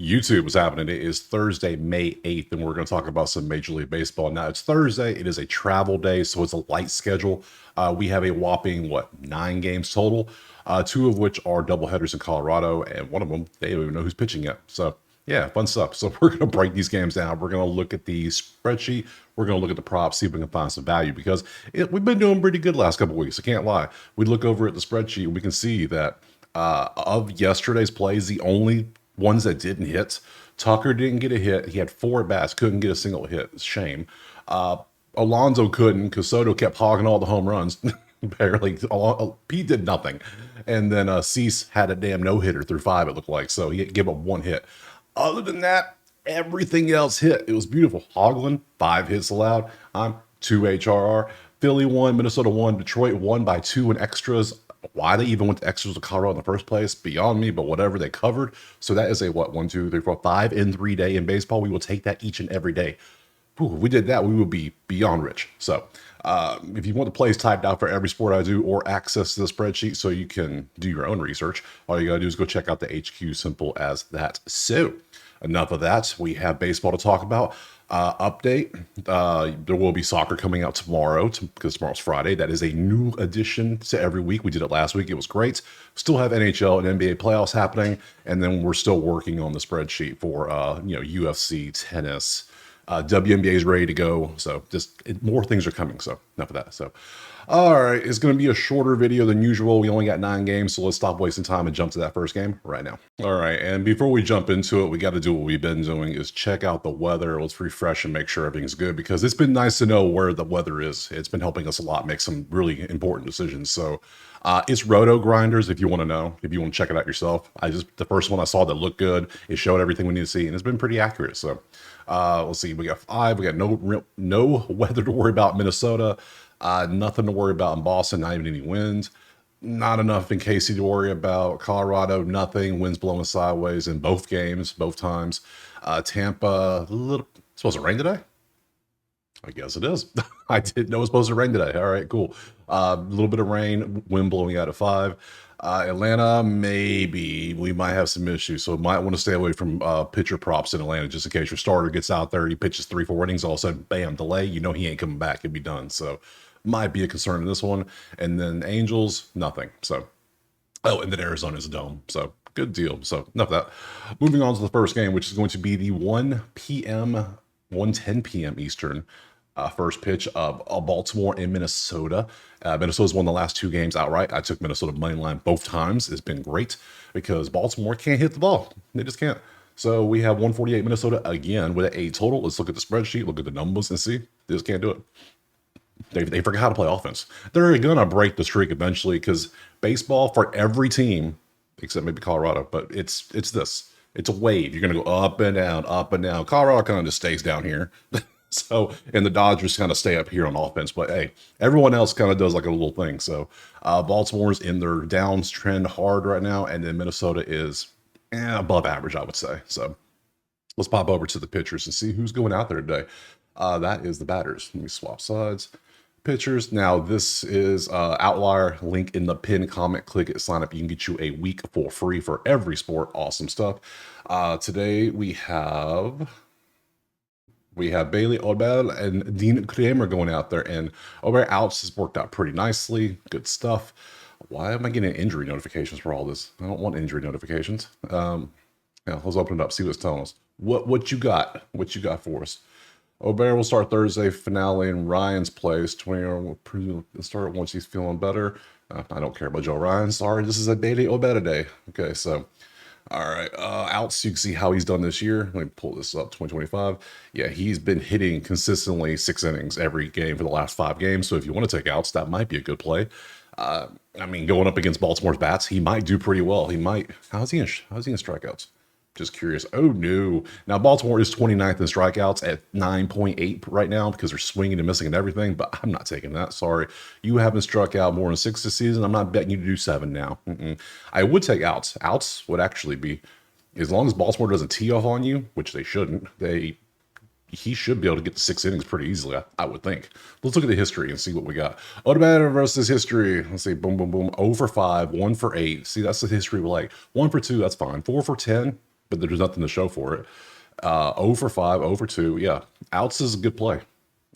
YouTube is happening. It is Thursday, May 8th, and we're going to talk about some Major League Baseball. Now, it's Thursday. It is a travel day, so it's a light schedule. We have a whopping, 9 games total, two of which are doubleheaders in Colorado, and one of them, they don't even know who's pitching yet. So, yeah, fun stuff. So we're going to break these games down. We're going to look at the spreadsheet. We're going to look at the props, see if we can find some value, because we've been doing pretty good last couple of weeks. I can't lie. We look over at the spreadsheet, we can see that of yesterday's plays, the only ones that didn't hit. Tucker didn't get a hit. He had 4 at-bats, couldn't get a single hit. Shame. Alonso couldn't because Soto kept hogging all the home runs. Barely. Pete did nothing. And then Cease had a damn no-hitter through 5, it looked like. So he gave up 1 hit. Other than that, everything else hit. It was beautiful. Hoglund, 5 hits allowed. I'm 2 HRR. Philly 1, Minnesota 1, Detroit 1 by 2 in extras. Why they even went to extras with Colorado in the first place, beyond me, but whatever, they covered. So that is a 1, 2, 3, 4, 5 in 3 day in baseball. We will take that each and every day. If we did that, we would be beyond rich. So if you want the plays typed out for every sport I do, or access to the spreadsheet so you can do your own research, all you gotta do is go check out the HQ. Simple as that. So enough of that. We have baseball to talk about. Update. There will be soccer coming out tomorrow because tomorrow's Friday. That is a new addition to every week. We did it last week. It was great. Still have NHL and NBA playoffs happening. And then we're still working on the spreadsheet for, UFC, tennis. WNBA is ready to go. So more things are coming. So enough of that. So, all right. It's going to be a shorter video than usual. We only got 9 games. So let's stop wasting time and jump to that first game right now. All right. And before we jump into it, we got to do what we've been doing is check out the weather. Let's refresh and make sure everything's good, because it's been nice to know where the weather is. It's been helping us a lot make some really important decisions. So it's Roto Grinders, if you want to know, if you want to check it out yourself. The first one I saw that looked good. It showed everything we need to see, and it's been pretty accurate. So let's see. We got 5. We got no weather to worry about in Minnesota. Nothing to worry about in Boston. Not even any wind. Not enough in KC to worry about. Colorado, nothing. Winds blowing sideways in both games, both times. Tampa, supposed to rain today? I guess it is. I didn't know it was supposed to rain today. All right, cool. A little bit of rain, wind blowing out at 5. Atlanta, maybe we might have some issues, so might want to stay away from pitcher props in Atlanta, just in case your starter gets out there, he pitches 3-4 innings, all of a sudden, bam, delay. You know he ain't coming back. It'd be done. So might be a concern in this one. And then Angels, nothing. So, and then Arizona's a dome. So good deal. So enough of that. Moving on to the first game, which is going to be the 1 p.m., 1:10 p.m. Eastern. First pitch of Baltimore and Minnesota. Minnesota's won the last 2 games outright. I took Minnesota money line both times. It's been great because Baltimore can't hit the ball. They just can't. So we have 148 Minnesota again with an 8 total. Let's look at the spreadsheet, look at the numbers, and see. They just can't do it. They forgot how to play offense. They're going to break the streak eventually, because baseball for every team, except maybe Colorado, but it's this. It's a wave. You're going to go up and down, up and down. Colorado kind of just stays down here. So, and the Dodgers kind of stay up here on offense, but hey, everyone else kind of does like a little thing. So, Baltimore's in their downs trend hard right now, and then Minnesota is above average, I would say. So, let's pop over to the pitchers and see who's going out there today. That is the batters. Let me swap sides. Pitchers. Now, this is outlier. Link in the pinned comment. Click it, sign up. You can get you a week for free for every sport. Awesome stuff. Today we have Bailey Odell and Dean Kramer going out there, and Odell outs has worked out pretty nicely. Good stuff. Why am I getting injury notifications for all this? I don't want injury notifications. Yeah, let's open it up, see what it's telling us. What you got? What you got for us? Obear will start Thursday, finale in Ryan's place. 20 will start once he's feeling better. I don't care about Joe Ryan. Sorry, this is a Bailey Obeta day. Okay, so all right, outs, you can see how he's done this year. Let me pull this up, 2025. Yeah, he's been hitting consistently 6 innings every game for the last 5 games. So if you want to take outs, that might be a good play. I mean, going up against Baltimore's bats, he might do pretty well. He might. How's he in strikeouts? Just curious. Oh, no. Now, Baltimore is 29th in strikeouts at 9.8 right now because they're swinging and missing and everything, but I'm not taking that. Sorry. You haven't struck out more than 6 this season. I'm not betting you to do 7 now. I would take outs. Outs would actually be, as long as Baltimore doesn't tee off on you, which they shouldn't, he should be able to get to 6 innings pretty easily, I would think. Let's look at the history and see what we got. Odubada versus history. Let's see. Boom, boom, boom. 0 for 5, 1 for 8. See, that's the history we like. 1 for 2, that's fine. 4 for 10. but there's nothing to show for it. 0 for 5, 0 for 2. Yeah, outs is a good play.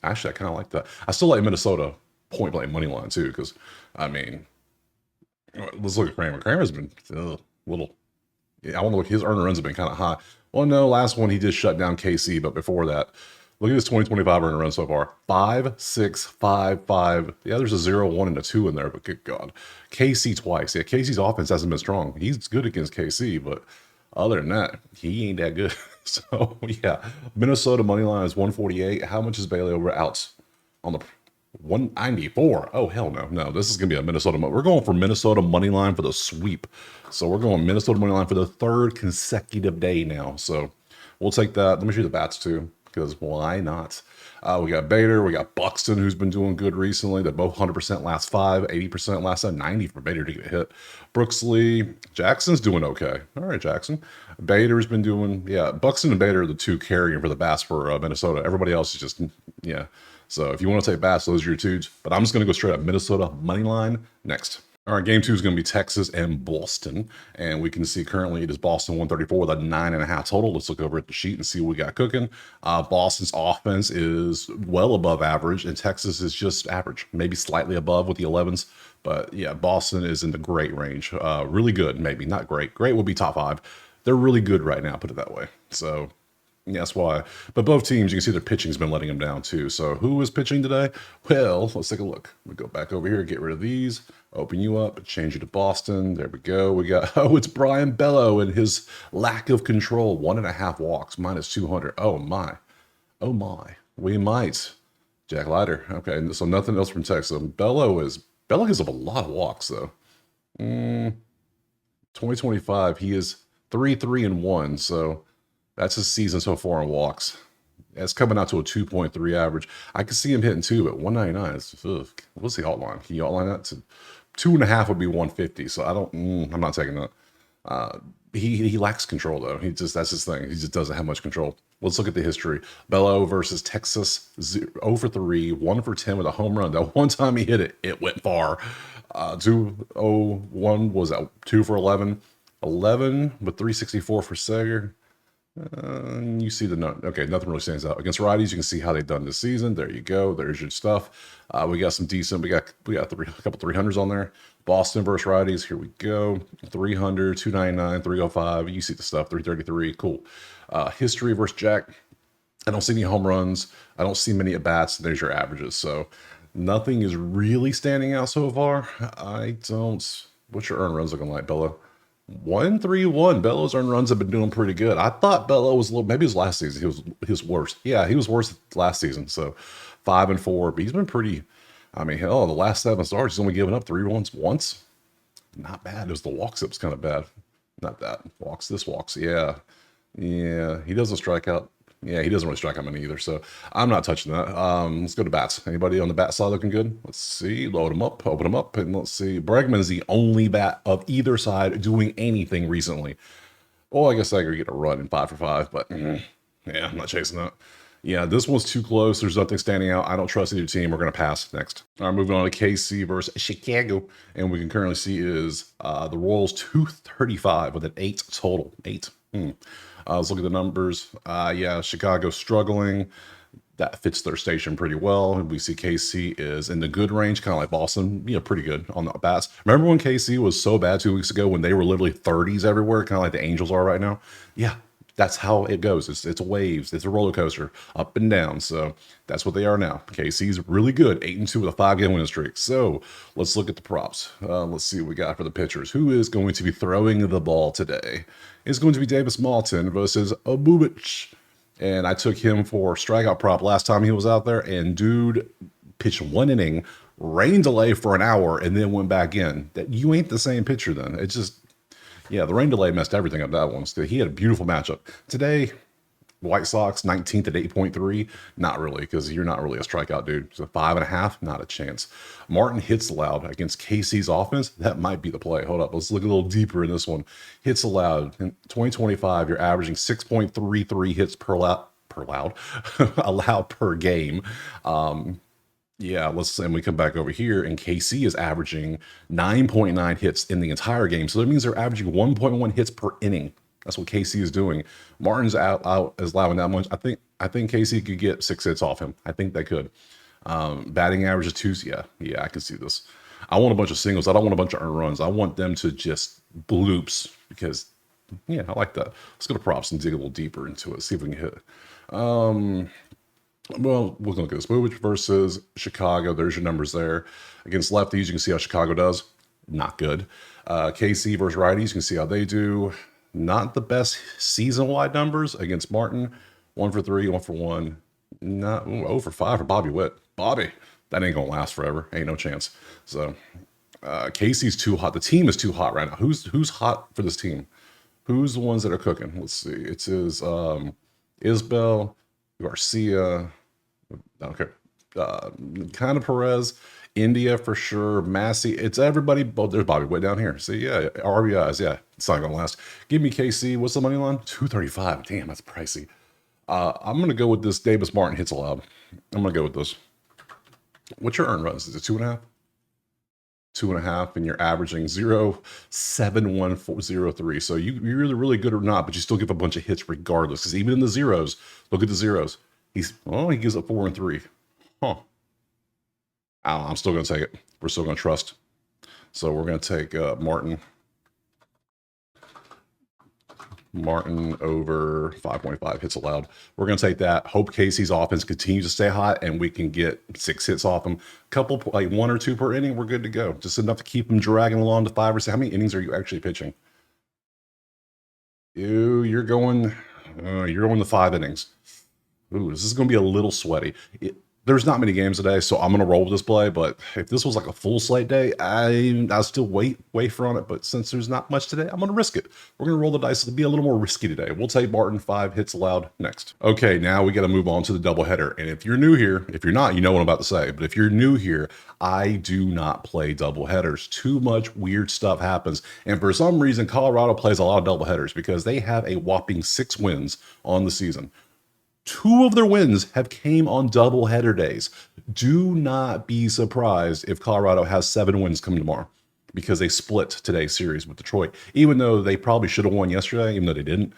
Actually, I kind of like that. I still like Minnesota point blank money line too, because I mean, let's look at Kramer. Kramer's been a little. Yeah, I want to look. His earner runs have been kind of high. Well, no, last one he just shut down KC, but before that, look at his 2025 earner run so far: 5, 6, 5, 5. Yeah, there's a 0, 1, and a 2 in there, but good God, KC twice. Yeah, KC's offense hasn't been strong. He's good against KC, but other than that, he ain't that good. So yeah, Minnesota money line is 148. How much is Bailey over outs on the 194? Oh hell no, no. This is gonna be a Minnesota. We're going for Minnesota money line for the sweep. So we're going Minnesota money line for the third consecutive day now. So we'll take that. Let me show you the bats too, because why not? We got Bader, we got Buxton, who's been doing good recently. They're both 100% last 5, 80% last 7, 90 for Bader to get a hit. Brooksley, Jackson's doing okay. All right, Jackson. Bader's been doing, yeah, Buxton and Bader are the two carrying for the bats for Minnesota. Everybody else is just, yeah. So if you want to take bats, those are your twos. But I'm just going to go straight up Minnesota money line next. All right, game 2 is going to be Texas and Boston. And we can see currently it is Boston 134 with a 9.5 total. Let's look over at the sheet and see what we got cooking. Boston's offense is well above average, and Texas is just average, maybe slightly above with the 11s. But yeah, Boston is in the great range. Really good, maybe not great. Great would be top 5. They're really good right now, put it that way. So yeah, that's why. But both teams, you can see their pitching's been letting them down too. So who is pitching today? Well, let's take a look. We go back over here, get rid of these, open you up, change you to Boston. There we go. We got, oh, it's Brian Bello and his lack of control. 1.5 walks, minus 200. Oh my. Oh my. We might. Jack Leiter. Okay, so nothing else from Texas. Bello gives up a lot of walks though. 2025, he is 3-3-1. So that's his season so far in walks. It's coming out to a 2.3 average. I can see him hitting 2 at 199. What's the outline? Can you outline that to 2.5 would be 150. So I'm not taking that. He lacks control though. That's his thing. He just doesn't have much control. Let's look at the history. Bello versus Texas, 0 for 3, 1 for 10 with a home run. That one time he hit it, it went far. 2-0-1 was at 2 for 11. 11 with 364 for Sager. You see the note. Okay, nothing really stands out. Against righties, you can see how they've done this season. There you go. There's your stuff. We got some decent. We got a couple 300s on there. Boston versus righties. Here we go. 300, 299, 305. You see the stuff. 333. Cool. History versus Jack. I don't see any home runs. I don't see many at bats. There's your averages. So nothing is really standing out so far. I don't. What's your earned runs looking like, Bella? 131. Bello's earned runs have been doing pretty good. I thought Bello was a little, maybe his last season he was worse. Yeah, he was worse last season. So 5 and 4, but he's been pretty. I mean, hell, the last 7 starts, he's only given up 3 runs once. Not bad. It was the walks that was kind of bad. Not that walks. This walks. Yeah, he doesn't strike out. Yeah, he doesn't really strike out many either. So I'm not touching that. Let's go to bats. Anybody on the bat side looking good? Let's see. Load them up, open them up, and let's see. Bregman is the only bat of either side doing anything recently. Well, I guess I could get a run in 5 for 5, but yeah, I'm not chasing that. Yeah, this one's too close. There's nothing standing out. I don't trust either team. We're going to pass next. All right, moving on to KC versus Chicago. And we can currently see is the Royals 235 with an 8 total. 8. Let's look at the numbers. Yeah, Chicago struggling. That fits their station pretty well. We see KC is in the good range, kind of like Boston, pretty good on the bats. Remember when KC was so bad 2 weeks ago when they were literally 30s everywhere, kind of like the Angels are right now? Yeah, that's how it goes. It's waves. It's a roller coaster, up and down. So that's what they are now. KC's really good, 8-2 with a 5-game winning streak. So let's look at the props. Let's see what we got for the pitchers. Who is going to be throwing the ball today? It's going to be Davis Malton versus Obubich. And I took him for strikeout prop last time he was out there. And dude pitched 1 inning, rain delay for an hour, and then went back in. That you ain't the same pitcher then. It's just, yeah, the rain delay messed everything up that one. So he had a beautiful matchup. Today, White Sox 19th at 8.3. Not really, because you're not really a strikeout dude. So 5.5, not a chance. Martin hits allowed against KC's offense. That might be the play. Hold up. Let's look a little deeper in this one. Hits allowed. In 2025, you're averaging 6.33 hits per allowed per game. Yeah, and we come back over here, and KC is averaging 9.9 hits in the entire game. So that means they're averaging 1.1 hits per inning. That's what KC is doing. Martin's out is allowing that much. I think KC could get 6 hits off him. I think they could. Batting average is 2. Yeah, I can see this. I want a bunch of singles. I don't want a bunch of earned runs. I want them to just bloops because, yeah, I like that. Let's go to props and dig a little deeper into it. See if we can hit. Well, we're going to look at this. Movich versus Chicago. There's your numbers there. Against lefties, you can see how Chicago does. Not good. KC versus righties, you can see how they do. Not the best season-wide numbers against Martin. 1 for 3, 1 for 1. Not 0 for 5 for Bobby Witt. Bobby, that ain't going to last forever. Ain't no chance. So KC's too hot. The team is too hot right now. Who's hot for this team? Who's the ones that are cooking? Let's see. It says Isbell, Garcia, okay, kind of Perez, India for sure, Massey. It's everybody. But there's Bobby Witt down here. See, yeah, RBIs. Yeah, it's not gonna last. Give me KC. What's the money line? 235. Damn, that's pricey. I'm gonna go with this. Davis Martin hits allowed. I'm gonna go with this. What's your earned runs? Is it 2.5? 2.5, and you're averaging 0.71403. So you're either really good or not, but you still give a bunch of hits regardless. Because even in the zeros, look at the zeros. He gives up 4 and 3. Huh. I'm still gonna take it. We're still gonna trust. So we're gonna take Martin over 5.5 hits allowed. We're going to take that. Hope Casey's offense continues to stay hot and we can get 6 hits off him. Couple, like 1 or 2 per inning, we're good to go. Just enough to keep him dragging along to 5 or 6. How many innings are you actually pitching? You're going to 5 innings. Ooh, this is going to be a little sweaty. There's not many games today, so I'm going to roll with this play. But if this was like a full slate day, I'll still wafer on it. But since there's not much today, I'm going to risk it. We're going to roll the dice to be a little more risky today. We'll take Martin 5 hits allowed next. Okay, now we got to move on to the doubleheader. And if you're new here, if you're not, you know what I'm about to say. But if you're new here, I do not play doubleheaders. Too much weird stuff happens. And for some reason, Colorado plays a lot of doubleheaders because they have a whopping 6 wins on the season. 2 of their wins have came on doubleheader days. Do not be surprised if Colorado has 7 wins coming tomorrow because they split today's series with Detroit. Even though they probably should have won yesterday, even though they didn't.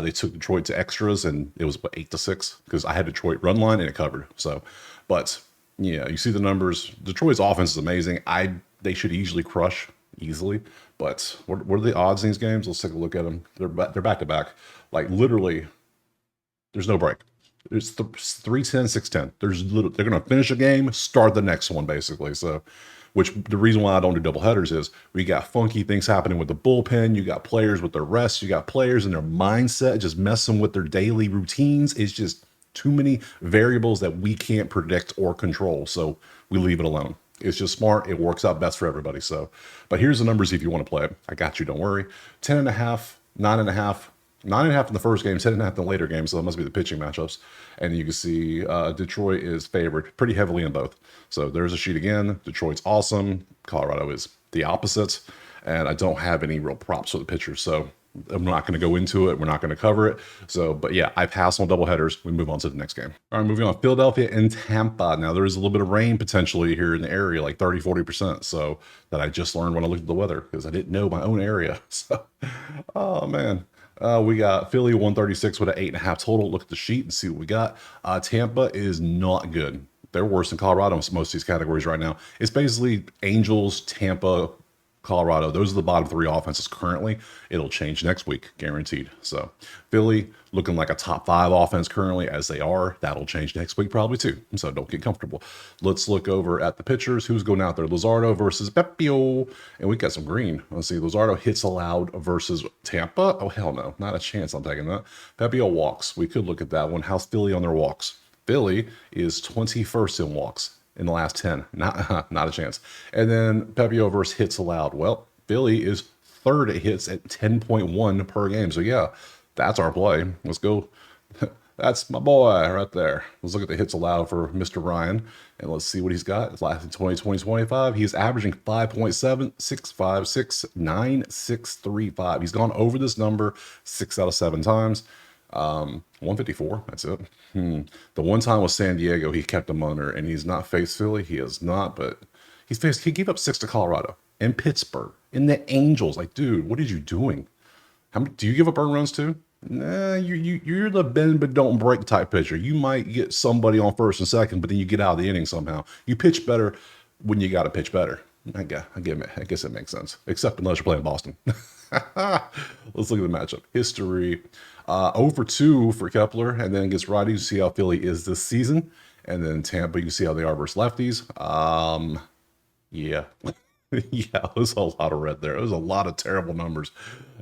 They took Detroit to extras and it was 8-6 because I had Detroit run line and it covered. So, but yeah, you see the numbers. Detroit's offense is amazing. They should easily crush easily. But what are the odds in these games? Let's take a look at them. They're back to back. Like literally. There's no break. It's 3-10, 6-10. They're going to finish a game, start the next one, basically. So, which the reason why I don't do double headers is we got funky things happening with the bullpen. You got players with their rest. You got players in their mindset just messing with their daily routines. It's just too many variables that we can't predict or control. So we leave it alone. It's just smart. It works out best for everybody. So, but here's the numbers if you want to play it. I got you. Don't worry. 10.5, 9.5. 9.5 in the first game, 10.5 in the later game, so that must be the pitching matchups. And you can see Detroit is favored pretty heavily in both. So there's a sheet again. Detroit's awesome. Colorado is the opposite. And I don't have any real props for the pitchers, so I'm not going to go into it. We're not going to cover it. So, but yeah, I pass on doubleheaders. We move on to the next game. All right, moving on. Philadelphia and Tampa. Now, there is a little bit of rain potentially here in the area, like 30, 40%. So that I just learned when I looked at the weather because I didn't know my own area. So, oh, man. We got Philly 136 with an 8.5 total. Look at the sheet and see what we got. Tampa is not good. They're worse than Colorado in most of these categories right now. It's basically Angels, Tampa, Colorado. Those are the bottom 3 offenses currently. It'll change next week, guaranteed. So Philly looking like a top 5 offense currently as they are. That'll change next week probably too. So don't get comfortable. Let's look over at the pitchers. Who's going out there? Luzardo versus Pepio. And we got some green. Let's see. Luzardo hits allowed versus Tampa. Oh, hell no. Not a chance I'm taking that. Pepio walks. We could look at that one. How's Philly on their walks? Philly is 21st in walks in the last 10. Not a chance. And then Pepio versus hits allowed. Well, Philly is 3rd at hits at 10.1 per game. So yeah, that's our play. Let's go. That's my boy right there. Let's look at the hits allowed for Mr. Ryan, and let's see what he's got. It's last in 2020, 25. He's averaging 5.7, 6.56, 9.635. He's gone over this number 6 out of 7 times. 154. That's it. The one time with San Diego, he kept him under, and he's not faced Philly. He has not, but he gave up 6 to Colorado and Pittsburgh and the Angels. Like, dude, what are you doing? Do you give up earned runs too? Nah, you're the bend but don't break type pitcher. You might get somebody on first and second, but then you get out of the inning somehow. You pitch better when you got to pitch better. I guess it makes sense, except unless you're playing Boston. Let's look at the matchup history. 0 for 2 for Kepler, and then against righties, you see how Philly is this season, and then Tampa, you see how they are versus lefties. Yeah. Yeah, there's a lot of red there. There's a lot of terrible numbers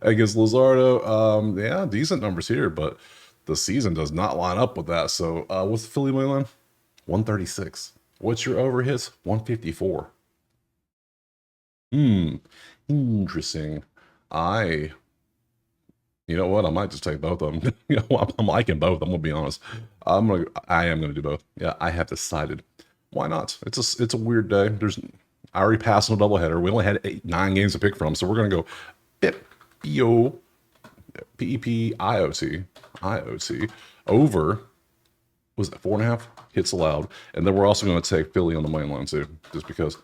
against Luzardo. Yeah, decent numbers here, but the season does not line up with that. So, what's the Philly money line? 136. What's your over hits? 154. Interesting. I, you know what? I might just take both of them. I'm liking both. I'm gonna be honest. I am gonna do both. Yeah, I have decided. Why not? It's a weird day. I already passed on a doubleheader. We only had 9 games to pick from, so we're gonna go PIP-BO, PEP-IOT over. Was it 4.5 hits allowed? And then we're also going to take Philly on the money line too, just because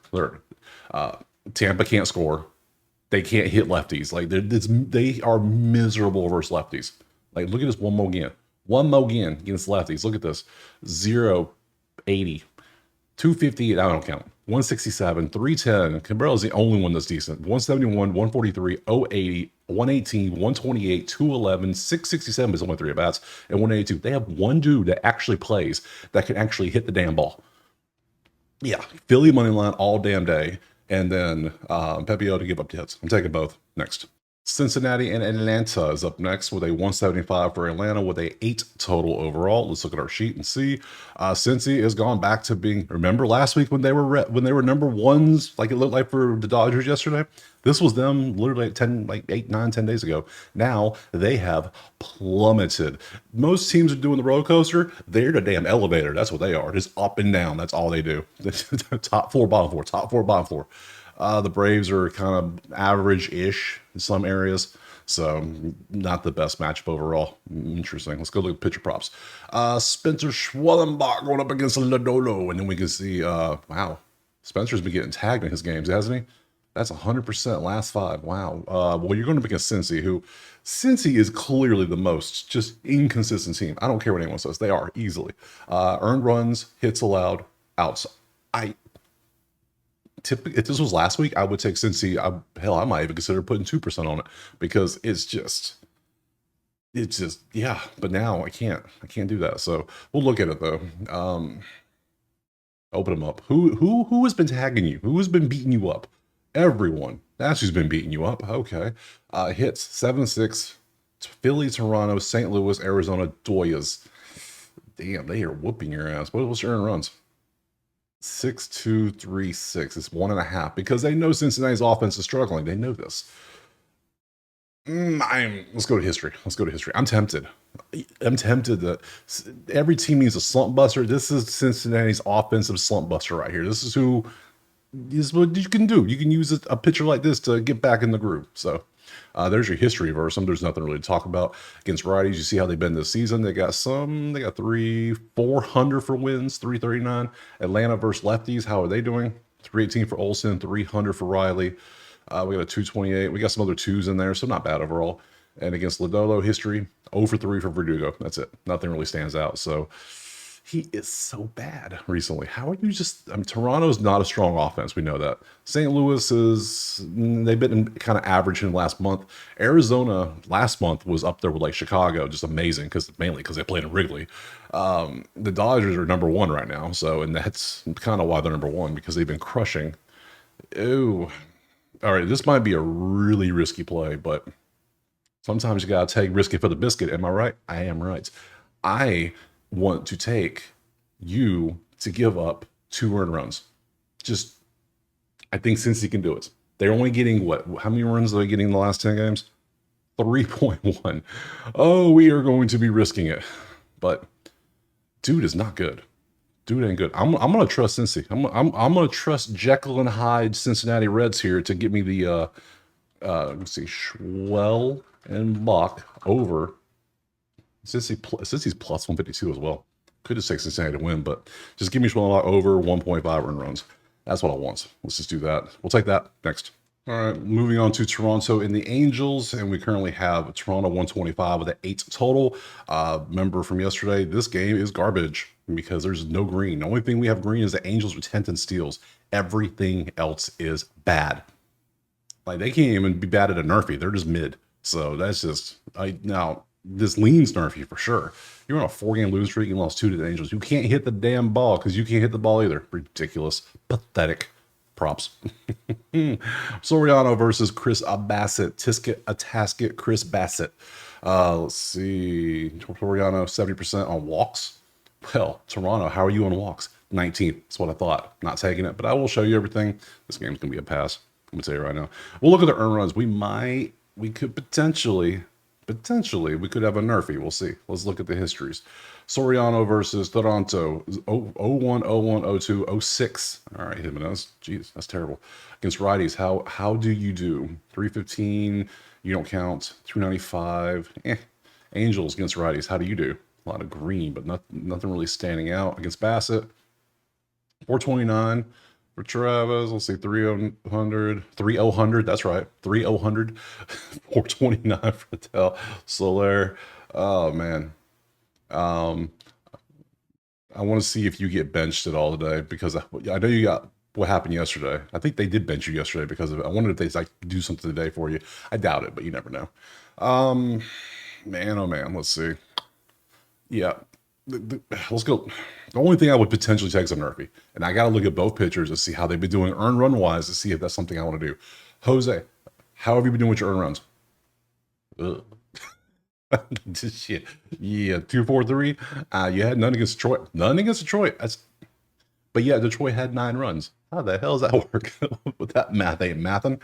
Tampa can't score. They can't hit lefties. Like they are miserable versus lefties. Like look at this one more again. One more again against lefties. Look at this. 0-80. 258, I don't count. 167, 310. Cabrella's the only one that's decent. 171, 143, 080, 118, 128, 211, 667 is only 3 at bats, and 182. They have one dude that actually plays that can actually hit the damn ball. Yeah, Philly money line all damn day, and then Pepio to give up the hits. I'm taking both next. Cincinnati and Atlanta is up next with a 175 for Atlanta with a 8 total overall. Let's look at our sheet and see. Cincy has gone back to being. Remember last week when they were number ones, like it looked like for the Dodgers yesterday. This was them literally 8, 9, 10 days ago. Now they have plummeted. Most teams are doing the roller coaster. They're the damn elevator. That's what they are. Just up and down. That's all they do. Top 4, bottom 4. Top 4, bottom 4. The Braves are kind of average-ish in some areas, so not the best matchup overall. Interesting. Let's go look at pitcher props. Spencer Schwellenbach going up against Lodolo, and then we can see, wow, Spencer's been getting tagged in his games, hasn't he? That's 100% last 5. Wow. Well, you're going to be against Cincy, Cincy is clearly the most just inconsistent team. I don't care what anyone says. They are, easily. Earned runs, hits allowed, outs. If this was last week, I would take Cincy. I might even consider putting 2% on it because it's just, yeah. But now I can't do that. So we'll look at it though. Open them up. Who has been tagging you? Who has been beating you up? Everyone. That's who's been beating you up. Okay. Hits 7-6. Philly, Toronto, St. Louis, Arizona, Doyas. Damn, they are whooping your ass. What's your earned runs? 6-2-3-6. It's 1.5 because they know Cincinnati's offense is struggling. They know this. Let's go to history. I'm tempted that every team needs a slump buster. This is Cincinnati's offensive slump buster right here. This is what you can do. You can use a pitcher like this to get back in the groove. So there's your history versus them. There's nothing really to talk about. Against righties, you see how they've been this season. They got 400 for wins, 339. Atlanta versus lefties, how are they doing? 318 for Olsen, 300 for Riley. We got a 228. We got some other 2s in there, so not bad overall. And against Lodolo, history, 0 for 3 for Verdugo. That's it. Nothing really stands out. So he is so bad recently. How are you Toronto's not a strong offense. We know that. St. Louis they've been kind of average in the last month. Arizona last month was up there with like Chicago, just amazing mainly because they played in Wrigley. The Dodgers are number 1 right now. And that's kind of why they're number 1 because they've been crushing. Ooh. All right. This might be a really risky play, but sometimes you got to take risky for the biscuit. Am I right? I am right. I want to take you to give up 2 earned runs. I think Cincy can do it. They're only getting how many runs are they getting in the last 10 games? 3.1. Oh, we are going to be risking it. But dude is not good. Dude ain't good. I'm gonna trust Cincy. I'm gonna trust Jekyll and Hyde Cincinnati Reds here to get me the let's see, Schwell and Bach over. Cincy's plus 152 as well. Could just take Cincinnati to win, but just give me Schwell over 1.5 earned runs. That's what I want. Let's just do that. We'll take that next. All right, moving on to Toronto and the Angels, and we currently have Toronto 125 with an 8 total. Remember from yesterday, this game is garbage because there's no green. The only thing we have green is the Angels with 10th and steals. Everything else is bad. Like they can't even be bad at a Nerfy. They're just mid. So that's just now this leans Nerfy for sure. You're on a 4-game losing streak and lost 2 to the Angels. You can't hit the damn ball because you can't hit the ball either. Ridiculous. Pathetic. Props. Soriano versus Chris Bassett. Tisket a Tasket, Chris Bassett. Let's see. Soriano 70% on walks. Well, Toronto, how are you on walks? 19th. That's what I thought. Not taking it, but I will show you everything. This game's gonna be a pass. I'm gonna tell you right now. We'll look at the earn runs. We could potentially, we could have a Nerfy. We'll see. Let's look at the histories. Soriano versus Toronto, 01, 01, 02, 06. All right, Jimenez. Jeez, that's terrible. Against righties, how do you do? 315, you don't count. 295, Angels against righties, how do you do? A lot of green, but nothing really standing out. Against Bassett, 429 for Travis. Let's see, 3000, that's right, 3000. 429 for Tel Soler. Oh man. I want to see if you get benched at all today because I know you got what happened yesterday. I think they did bench you yesterday because of it. I wonder if they like do something today for you. I doubt it, but you never know. Man, oh man, let's see. Yeah, let's go. The only thing I would potentially take is a Nerfy, and I got to look at both pitchers to see how they've been doing earn run wise to see if that's something I want to do. Jose, how have you been doing with your earn runs? Ugh. Shit. Yeah, 243. You had none against Detroit. None against Detroit. But yeah, Detroit had 9 runs. How the hell does that work? With that math ain't mathing.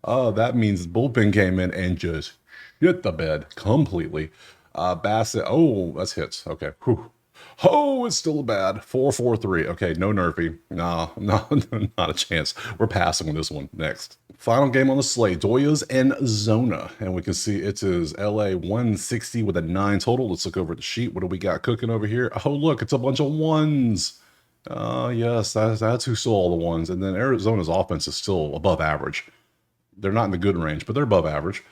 Oh, that means bullpen came in and just hit the bed completely. Bassett. Oh, that's hits. Okay. Whew. Oh, it's still bad. 443. Okay, no Nerfy. No, not a chance. We're passing on this one. Next. Final game on the slate, Doyas and Zona. And we can see it is LA 160 with a 9 total. Let's look over at the sheet. What do we got cooking over here? Oh, look, it's a bunch of ones. Yes, that's who saw all the ones. And then Arizona's offense is still above average. They're not in the good range, but they're above average.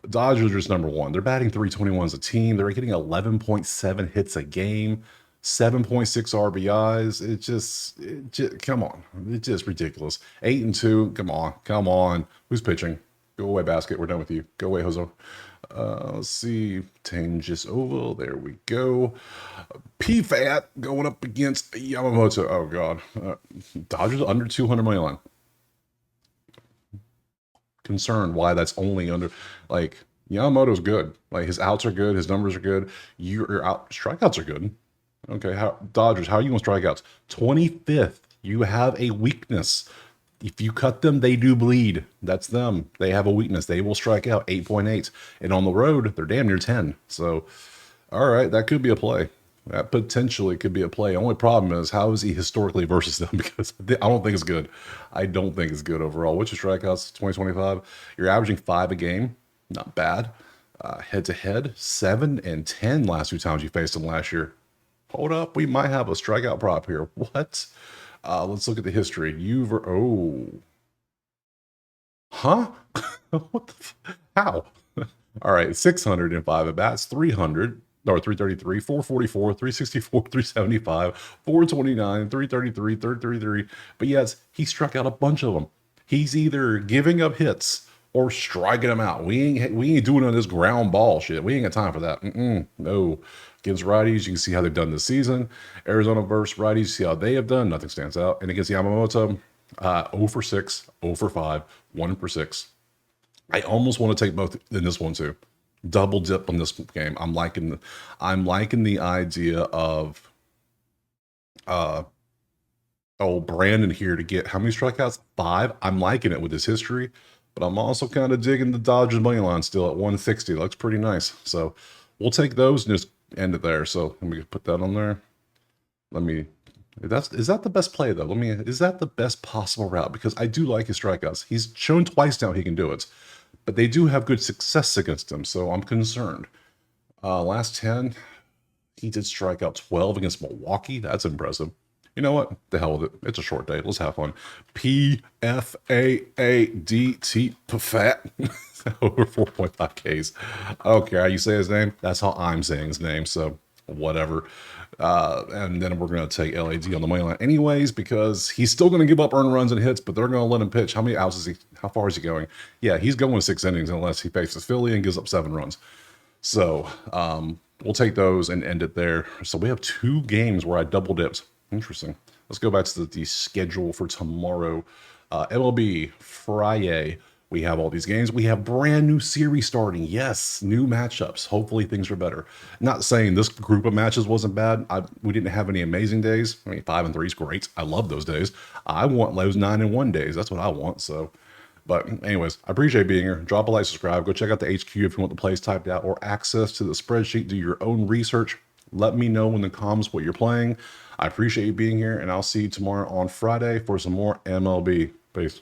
Dodgers are just number 1. They're batting 321 as a team. They're getting 11.7 hits a game. 7.6 RBIs. It just come on. It's just ridiculous. 8-2. Come on. Who's pitching? Go away, basket. We're done with you. Go away, Jose. Let's see. Tangus Oval. There we go. PFAT going up against Yamamoto. Oh God. Dodgers under 200 money line. Concerned why that's only under, like, Yamamoto's good. Like his outs are good. His numbers are good. Your out strikeouts are good. Okay, Dodgers, how are you going to strikeouts? 25th. You have a weakness. If you cut them, they do bleed. That's them. They have a weakness. They will strike out 8.8. And on the road, they're damn near 10. So, all right, that could be a play. That potentially could be a play. Only problem is, how is he historically versus them? Because I don't think it's good. I don't think it's good overall. What's your strikeouts? 2025. You're averaging 5 a game. Not bad. Head to head, 7 and 10 last 2 times you faced them last year. Hold up, we might have a strikeout prop here. What? Let's look at the history. Huh? What the how? All right, 605 at bats, 300, or 333, 444, 364, 375, 429, 333, 333. But yes, he struck out a bunch of them. He's either giving up hits or striking them out. We ain't doing on this ground ball shit. We ain't got time for that. No. Against righties, you can see how they've done this season. Arizona versus righties, see how they have done. Nothing stands out. And against Yamamoto, 0 for 6, 0 for 5, 1 for 6. I almost want to take both in this one too. Double dip on this game. I'm liking the idea of Brandon here to get how many strikeouts? 5. I'm liking it with his history, but I'm also kind of digging the Dodgers money line still at 160. It looks pretty nice. So we'll take those and just end it there. So let me put that on there. Is that the best play though? Is that the best possible route? Because I do like his strikeouts. He's shown twice now he can do it, but they do have good success against him. So I'm concerned. Last 10, he did strike out 12 against Milwaukee. That's impressive. You know what? The hell with it. It's a short day. Let's have fun. PFAADT, PFAT. Over 4.5 Ks. I don't care how you say his name. That's how I'm saying his name. So whatever. And then we're going to take LAD on the money line anyways, because he's still going to give up earned runs and hits, but they're going to let him pitch. How many outs is he? How far is he going? Yeah, he's going 6 innings unless he faces Philly and gives up 7 runs. So we'll take those and end it there. So we have 2 games where I double dipped. Interesting. Let's go back to the schedule for tomorrow. MLB Friday. We have all these games. We have brand new series starting. Yes, new matchups. Hopefully things are better. Not saying this group of matches wasn't bad. We didn't have any amazing days. I mean, 5-3 is great. I love those days. I want those 9-1 days. That's what I want. So, but anyways, I appreciate being here. Drop a like, subscribe. Go check out the HQ if you want the plays typed out or access to the spreadsheet. Do your own research. Let me know in the comments what you're playing. I appreciate you being here, and I'll see you tomorrow on Friday for some more MLB. Peace.